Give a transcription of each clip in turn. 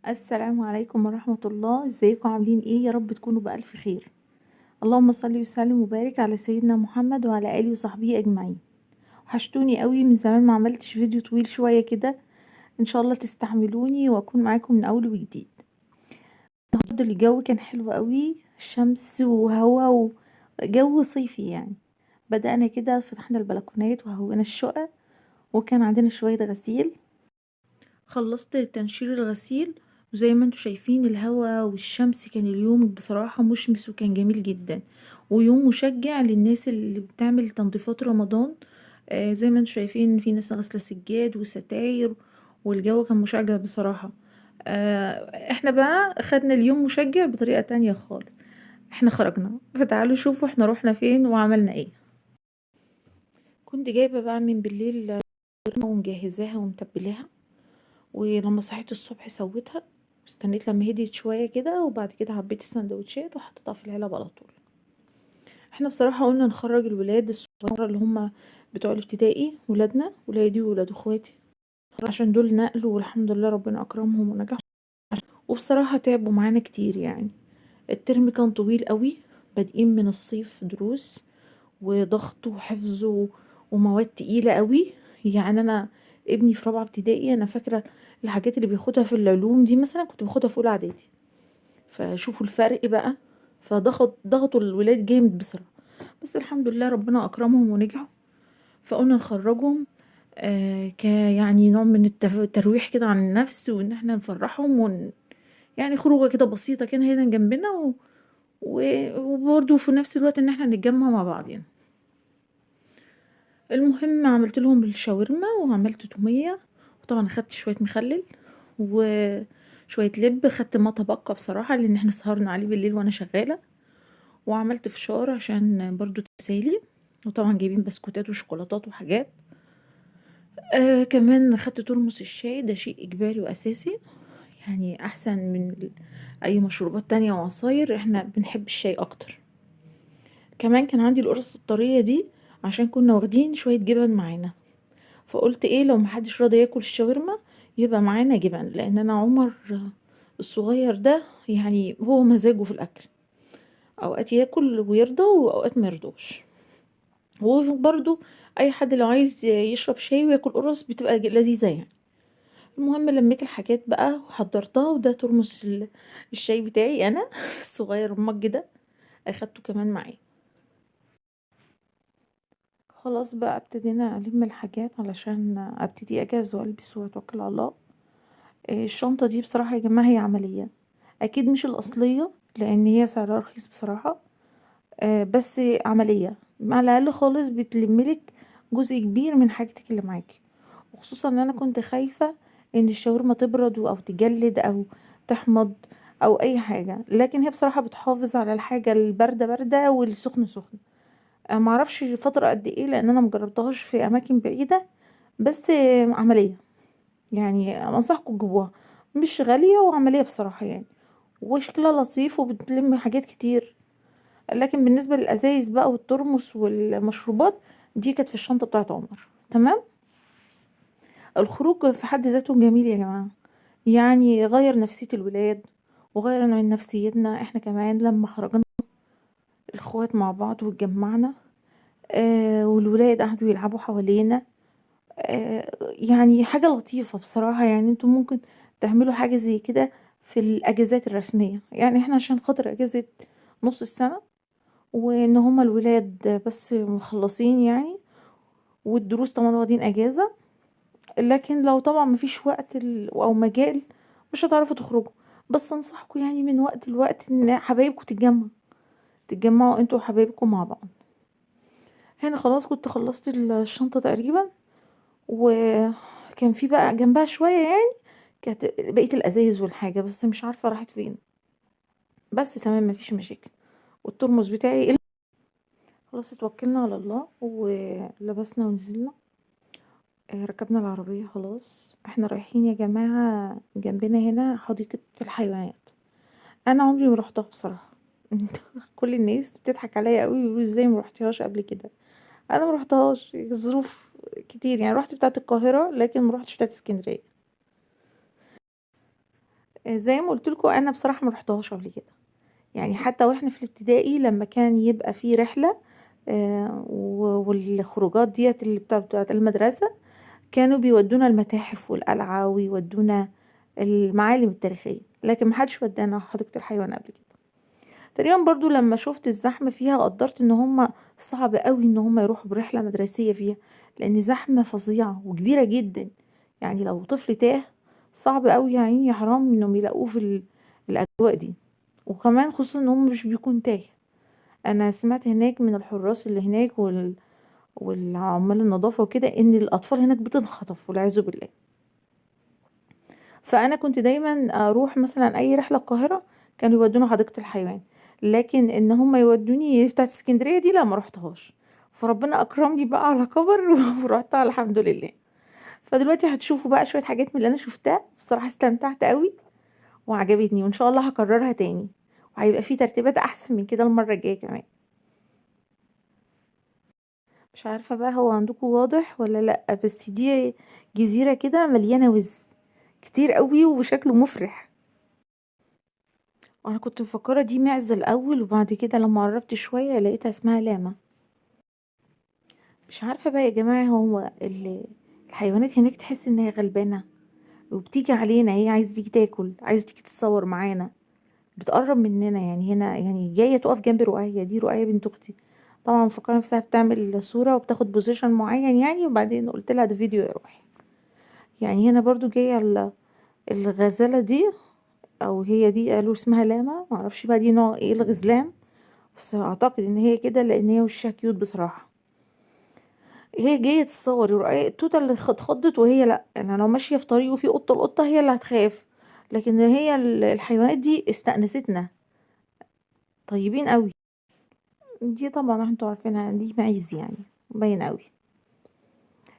السلام عليكم ورحمة الله. ازيكم عاملين ايه؟ يا رب تكونوا بألف خير. اللهم صل وسلم وبارك على سيدنا محمد وعلى آله وصحبه أجمعين. وحشتوني قوي، من زمان ما عملتش فيديو طويل شوية كده. ان شاء الله تستحملوني واكون معاكم من اول وجديد. النهارده الجو كان حلو قوي، شمس وهوا وجو صيفي يعني. بدأنا كده، فتحنا البلكونات وهوينا الشقة، وكان عندنا شوية غسيل. خلصت تنشير الغسيل، وزي ما انتوا شايفين الهوا والشمس، كان اليوم بصراحة مشمس وكان جميل جدا، ويوم مشجع للناس اللي بتعمل تنظيفات رمضان. زي ما انتوا شايفين في ناس غاسلة سجاد وستاير، والجو كان مشجع بصراحة. احنا بقى خدنا اليوم مشجع بطريقة تانية خالص. احنا خرجنا، فتعالوا شوفوا احنا روحنا فين وعملنا ايه. كنت جايبة بقى من بالليل ومجهزاها ومتبلاها، ولما صحيت الصبح سويتها، واستنيت لما هديت شوية كده، وبعد كده عبيت السندوتشات وحطيتها في العلب على طول. احنا بصراحة قلنا نخرج الولاد الصغيرة اللي هم بتوع الابتدائي، ولادي وولاد اخواتي، عشان دول نقل، والحمد لله ربنا اكرمهم ونجحوا. وبصراحة تعبوا معانا كتير يعني. الترم كان طويل قوي، بادئين من الصيف دروس وضغط وحفظ ومواد تقيلة قوي. يعني انا ابني في رابعة ابتدائي، انا فاكرة الحاجات اللي بياخدها في العلوم دي مثلا كنت باخدها في اولى اعدادي، فشوفوا الفرق بقى. ضغطوا الولاد جامد بصراحة، بس الحمد لله ربنا اكرمهم ونجحوا. فقلنا نخرجهم، يعني نوع من الترويح كده عن النفس، وان احنا نفرحهم يعني خروجه كده بسيطة كده هنا جنبنا وبرضه في نفس الوقت ان احنا نتجمع مع بعض يعني. المهم عملت لهم الشاورما وعملت تومية، وطبعا اخدت شوية مخلل وشوية لب، خدت ما تبقى بصراحة لان احنا سهرنا عليه بالليل وانا شغالة. وعملت فشار عشان برضو تسالي، وطبعا جايبين بسكوتات وشوكولاتات وحاجات. كمان خدت ترمس الشاي، ده شيء اجباري واساسي، يعني احسن من اي مشروبات تانية وعصاير، احنا بنحب الشاي اكتر. كمان كان عندي القرص الطرية دي، عشان كنا واخدين شوية جبن معانا، فقلت ايه لو محدش راضي ياكل الشاورما يبقى معانا جبن، لان انا عمر الصغير ده يعني هو مزاجه في الاكل، اوقات ياكل ويرضى واوقات ما يرضوش. وبرضو اي حد لو عايز يشرب شاي وياكل قرص بتبقى لذيذة يعني. المهم لميت الحاجات بقى وحضرتها، وده ترمس الشاي بتاعي انا الصغير المج ده، اخدته كمان معايا. خلاص بقى ابتدينا ألم الحاجات علشان ابتدي اجهز والبس واتوكل على الله. الشنطة دي بصراحة يا جماعة هي عملية، اكيد مش الاصلية لان هي سعرها رخيص بصراحة. بس عملية، على الاقل خالص بتلملك جزء كبير من حاجتك اللي معاكي. وخصوصا ان انا كنت خايفة ان الشاورما تبرد او تجلد او تحمض او اي حاجة، لكن هي بصراحة بتحافظ على الحاجة الباردة باردة والسخنة سخنة. معرفش فترة قد ايه لان انا مجربتهاش في اماكن بعيدة، بس عملية، يعني انصحكم تجيبوها. مش غالية وعملية بصراحة يعني، وشكلها لطيف وبتلم حاجات كتير. لكن بالنسبة للأزايز بقى والترمس والمشروبات، دي كانت في الشنطة بتاعت عمر. تمام. الخروج في حد ذاته جميل يا جماعة، يعني غير نفسية الولاد وغير من نفسيتنا احنا كمان لما خرجنا الاخوات مع بعض واتجمعنا. والولاد قعدوا يلعبوا حوالينا. يعني حاجة لطيفة بصراحة، يعني انتوا ممكن تعملوا حاجة زي كده في الأجازات الرسمية، يعني احنا عشان خاطر أجازة نص السنة، وان هما الولاد بس مخلصين يعني، والدروس طبعا واخدين أجازة. لكن لو طبعا مفيش وقت أو مجال مش هتعرفوا تخرجوا. بس انصحكم يعني من وقت لوقت ان حبايبكم تتجمعوا انتوا وحبايبكم مع بعض. هنا خلاص كنت خلصت الشنطة تقريبا، وكان في بقى جنبها شوية يعني كانت بقية الأزايز والحاجة، بس مش عارفة راحت فين. بس تمام مفيش مشاكل. والترمس بتاعي خلاص اتوكلنا على الله ولبسنا ونزلنا. ركبنا العربية خلاص، احنا رايحين يا جماعة جنبنا هنا حديقة الحيوانات. انا عمري ما روحتها بصراحة كل الناس بتضحك عليا قوي ويقولوا ازاي ما روحتيهاش قبل كده. انا ما روحتهاش، ظروف كتير يعني، روحت بتاعة القاهرة لكن ما روحتش بتاعة اسكندرية. زي ما قلت لكم انا بصراحه ما رحتهاش قبل كده. يعني حتى واحنا في الابتدائي لما كان يبقى في رحله والخروجات ديت اللي بتاعت المدرسه، كانوا بيودونا المتاحف والقلعه ويودونا المعالم التاريخيه، لكن محدش ودانا حديقه الحيوان قبل كده. تقريبا برضو لما شفت الزحمه فيها قدرت ان هم صعب قوي ان هم يروحوا برحله مدرسيه فيها، لان زحمه فظيعه وكبيره جدا. يعني لو طفل تاه صعب قوي، يعني يا حرام انهم يلاقوه في الاجواء دي. وكمان خصوصا ان هم مش بيكون تايه. انا سمعت هناك من الحراس اللي هناك والعمال النظافه وكده ان الاطفال هناك بتنخطف والعياذ بالله. فانا كنت دايما اروح مثلا اي رحله القاهره كانوا يودونا حديقه الحيوان، لكن ان هم يودوني بتاعه اسكندريه دي لا ما رحتهاش. فربنا اكرمني بقى على كبر ورحتها الحمد لله. فدلوقتي هتشوفوا بقى شويه حاجات من اللي انا شفتها، بصراحه استمتعت قوي وعجبتني، وان شاء الله هكررها تاني، وهيبقى في ترتيبات احسن من كده المره الجايه كمان. مش عارفه بقى هو عندكم واضح ولا لا، بس دي جزيره كده مليانه وز كتير قوي وشكله مفرح. وانا كنت مفكره دي معزه الاول، وبعد كده لما قربت شويه لقيتها اسمها لاما. مش عارفه بقى يا جماعه، هو الحيوانات هناك تحس ان هي غلبانه وبتيجي علينا، هي عايزه تيجي تاكل، عايزه تيجي تتصور معانا، بتقرب مننا. يعني هنا يعني جايه تقف جنب رؤية، دي رؤية بنت اختي. طبعا مفكره نفسها بتعمل صوره وبتاخد بوزيشن معين يعني، وبعدين قلت لها ده فيديو يا روحي. يعني هنا برضو جايه الغزاله دي، او هي دي قالوا اسمها لاما، معرفش بقى دي نوع ايه الغزلان، بس اعتقد ان هي كده لان هي وشها كيوت بصراحه. هي جايه تتصور ورقاق التوته اللي اتخضت، وهي لا، انا لو ماشيه في طريق وفي قطه، القطه هي اللي هتخاف، لكن هي الحيوانات دي استأنستنا. طيبين قوي. دي طبعا انتوا عارفينها دي معيز يعني، باين قوي.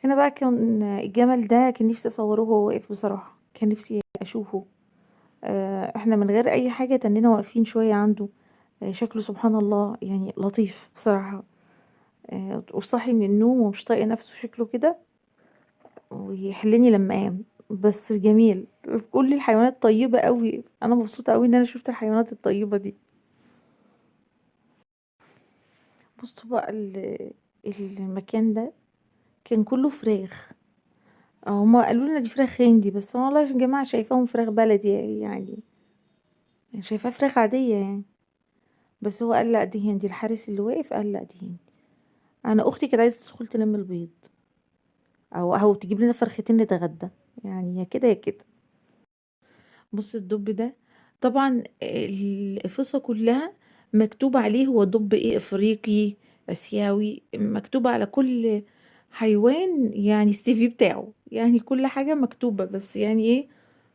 هنا بقى كان الجمل ده كان نفسي اصوره وهو واقف بصراحه، كان نفسي اشوفه. احنا من غير اي حاجه تننا واقفين شويه عنده. شكله سبحان الله يعني لطيف بصراحه. وصاحي من النوم ومش طايق نفسه شكله كده، ويحلني لما قام. بس جميل. كل الحيوانات طيبة قوي، انا مبسوطة قوي ان انا شفت الحيوانات الطيبة دي. بصوا بقى المكان ده كان كله فراخ. هما قالوا لنا دي فراخ هندي، بس أنا والله يا جماعة شايفاهم فراخ بلدي يعني. يعني شايفاها فراخ عادية يعني. بس هو قال لا دي هندي، الحارس اللي واقف قال لا دي هندي. انا اختي كانت عايزة تدخل تلم البيض، او تجيب لنا فرختين نتغدى، يعني يا كده يا كده. بص الدب ده، طبعا القصة كلها مكتوب عليه هو دب ايه، افريقي، اسيوي، مكتوب على كل حيوان يعني السي في بتاعه، يعني كل حاجة مكتوبة. بس يعني ايه،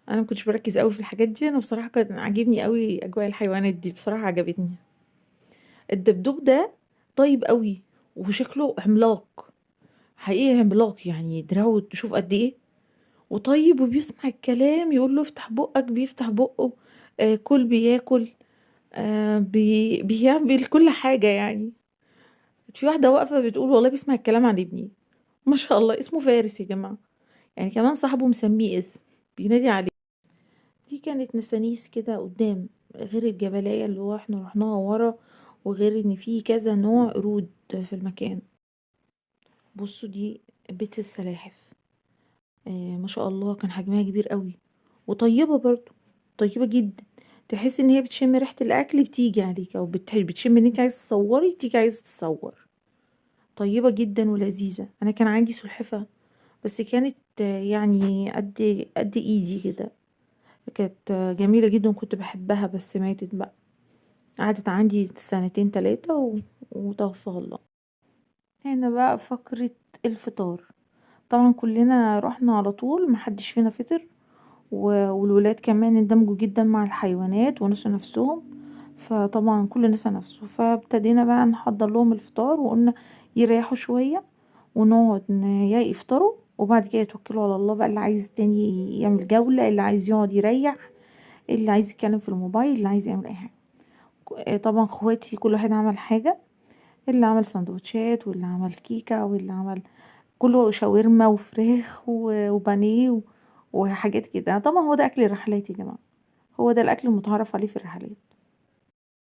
انا ما كنتش بركز قوي في الحاجات دي. انا بصراحة كان عاجبني قوي اجواء الحيوانات دي، بصراحة عجبتني. الدبدوب ده طيب قوي، وشكله عملاق، حقيقي عملاق، يعني دراعه تشوف قد ايه، وطيب وبيسمع الكلام، يقول له افتح بقك بيفتح بقه، كل بياكل، بيعمل كل حاجة يعني. في واحدة واقفة بتقول والله بيسمع الكلام عن ابني. ما شاء الله، اسمه فارس يا جماعة. يعني كمان صاحبه مسميه اسم بينادي عليه. دي كانت نسانيس كده قدام، غير الجبلية اللي هو احنا رحناها ورا، وغير ان في كذا نوع قرود في المكان. بصوا دي بيت السلاحف. ما شاء الله كان حجمها كبير قوي، وطيبة برضو، طيبة جدا. تحس ان هي بتشم ريحة الاكل بتيجي عليك، او بتشم ان انت عايز تصوري بتيجي عايز تصور. طيبة جدا ولذيذة. انا كان عندي سلحفة، بس كانت يعني قد ايدي كده. كانت جميلة جدا وكنت بحبها، بس ماتت بقى. قعدت عندي سنتين تلاتة وتوفاها الله. هنا بقى فقرة الفطار. طبعا كلنا رحنا على طول، محدش فينا فطر. والولاد كمان اندمجوا جدا مع الحيوانات ونسوا نفسهم، فطبعا كل نسى نفسه. فابتدينا بقى نحضر لهم الفطار، وقلنا يريحوا شوية ونقعد يا يفطروا، وبعد كده يتوكلوا على الله بقى. اللي عايز تاني يعمل جولة، اللي عايز يقعد يريح، اللي عايز يتكلم في الموبايل، اللي عايز يعمل اي حاجة. طبعا اخواتي كل واحد عمل حاجة، اللي عمل سندوتشات، واللي عمل كيكة، واللي عمل كله شاورما وفراخ وبانيه وحاجات كده. طبعا هو ده اكل الرحلات يا جماعه، هو ده الاكل المتعارف عليه في الرحلات.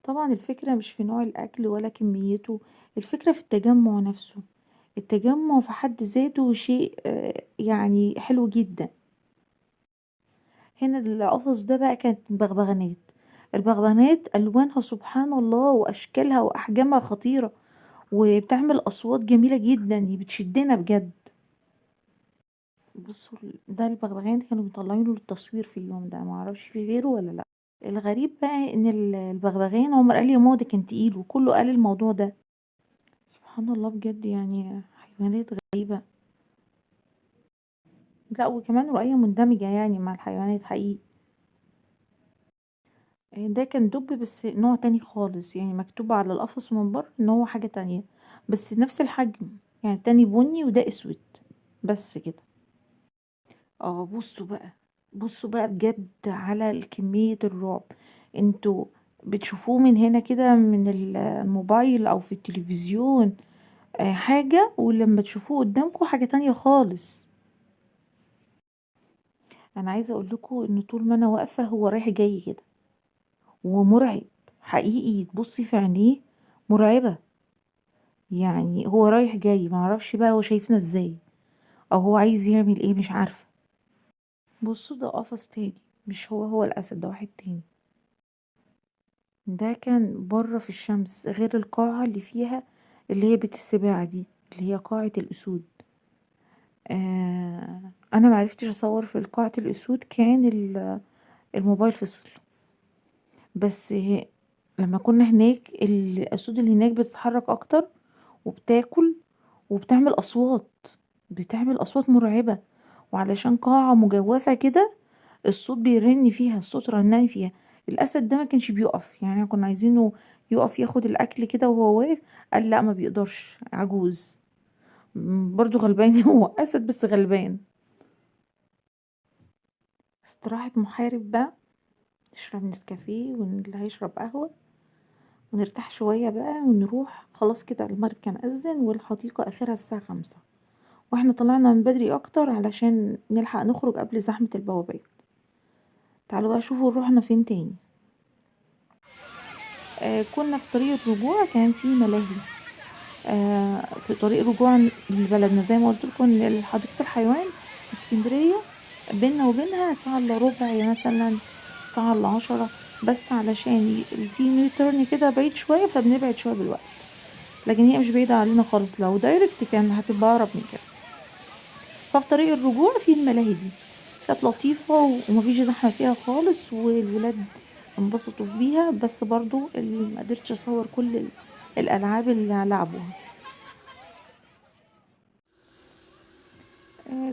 طبعا الفكرة مش في نوع الاكل ولا كميته، الفكرة في التجمع نفسه. التجمع في حد ذاته شيء يعني حلو جدا. هنا القفص ده بقى كانت بغبغانات. البغبغانات الوانها سبحان الله واشكالها واحجامها خطيرة، وبتعمل اصوات جميلة جدا بتشدنا بجد. بصوا ده البغبغان كانوا مطلعينه للتصوير في اليوم ده، معرفش في غيره ولا لا. الغريب بقى ان البغبغان، عمر قال لي يا ماما ده كان تقيل، وكله قال الموضوع ده. سبحان الله بجد، يعني حيوانات غريبة. لا وكمان رؤية مندمجة يعني مع الحيوانات حقيقي. ده كان دب بس نوع تاني خالص، يعني مكتوب على القفص من بره ان هو حاجة تانية، بس نفس الحجم. يعني التاني بني وده اسود، بس كده. اه بصوا بقى، بصوا بقى بجد على كمية الرعب. انتوا بتشوفوه من هنا كده من الموبايل او في التلفزيون حاجة، ولما تشوفوه قدامكم حاجة تانية خالص. انا عايزة اقول لكم ان طول ما انا واقفة هو رايح جاي كده، ومرعب حقيقي. تبصي في عينيه مرعبة، يعني هو رايح جاي، معرفش بقى هو شايفنا ازاي او هو عايز يعمل ايه، مش عارفة. بصوا ده قفص تاني، مش هو الاسد، ده واحد تاني. ده كان بره في الشمس، غير القاعة اللي فيها اللي هي بيت السباعة دي، اللي هي قاعة الأسود. أنا معرفتش أصور في قاعة الأسود، كان الموبايل فصل. بس لما كنا هناك الأسود اللي هناك بتتحرك أكتر، وبتاكل، وبتعمل أصوات، بتعمل أصوات مرعبة. وعلشان قاعة مجوفة كده، الصوت بيرن فيها، الصوت رنان فيها. الاسد ده ما كانش بيقف، يعني كنا عايزينه يقف ياخد الاكل كده وهو واقف، قال لا ما بيقدرش، عجوز. برضو غلبان هو اسد بس غلبان. استراحة محارب بقى، نشرب نسكافيه واللي هيشرب قهوة، ونرتاح شوية بقى ونروح. خلاص كده المغرب كان أذن، والحديقة آخرها الساعة 5، واحنا طلعنا من بدري أكتر علشان نلحق نخرج قبل زحمة البوابات. تعالوا بقى شوفوا روحنا فين تاني. كنا في طريق الرجوع، كان في ملاهي في طريق رجوع لبلدنا. زي ما قلت لكم ان حديقة الحيوان في اسكندرية بينا وبينها ساعة الا ربع، يعني مثلا ساعة الا 10، بس علشان في يوتيرن كده بعيد شوية، فبنبعد شوية بالوقت. لكن هي مش بعيدة علينا خالص، لو دايركت كان هتبقى أقرب من كده. ففي طريق الرجوع في الملاهي دي، كانت لطيفة ومفيش زحمة فيها خالص، والولاد انبسطوا بيها. بس برضو اللي مقدرتش اصور كل الالعاب اللي لعبوها.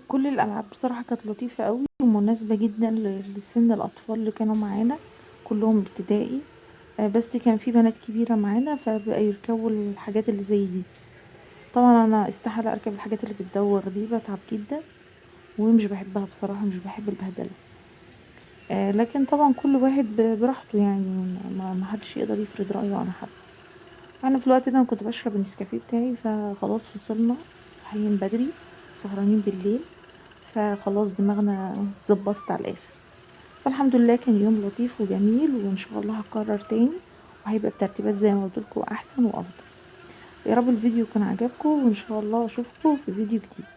كل الالعاب بصراحه كانت لطيفه قوي ومناسبه جدا لسن الاطفال اللي كانوا معانا، كلهم ابتدائي. بس كان في بنات كبيره معانا فبقى يركبوا الحاجات اللي زي دي. طبعا انا استحاله اركب الحاجات اللي بتدوخ دي، بتعب جدا ومش بحبها بصراحه، مش بحب البهدله. لكن طبعا كل واحد براحته، يعني ما حدش يقدر يفرض رايه على حد. انا في الوقت ده انا كنت بشرب النسكافيه بتاعي، فخلاص فصلنا، صاحيين بدري، سهرانين بالليل، فخلاص دماغنا اتظبطت على الاخر. فالحمد لله كان يوم لطيف وجميل، وان شاء الله هكرر تاني، وهيبقى بترتيبات زي ما قلت لكم احسن وافضل. يا رب الفيديو يكون عجبكم، وان شاء الله اشوفكم في فيديو جديد.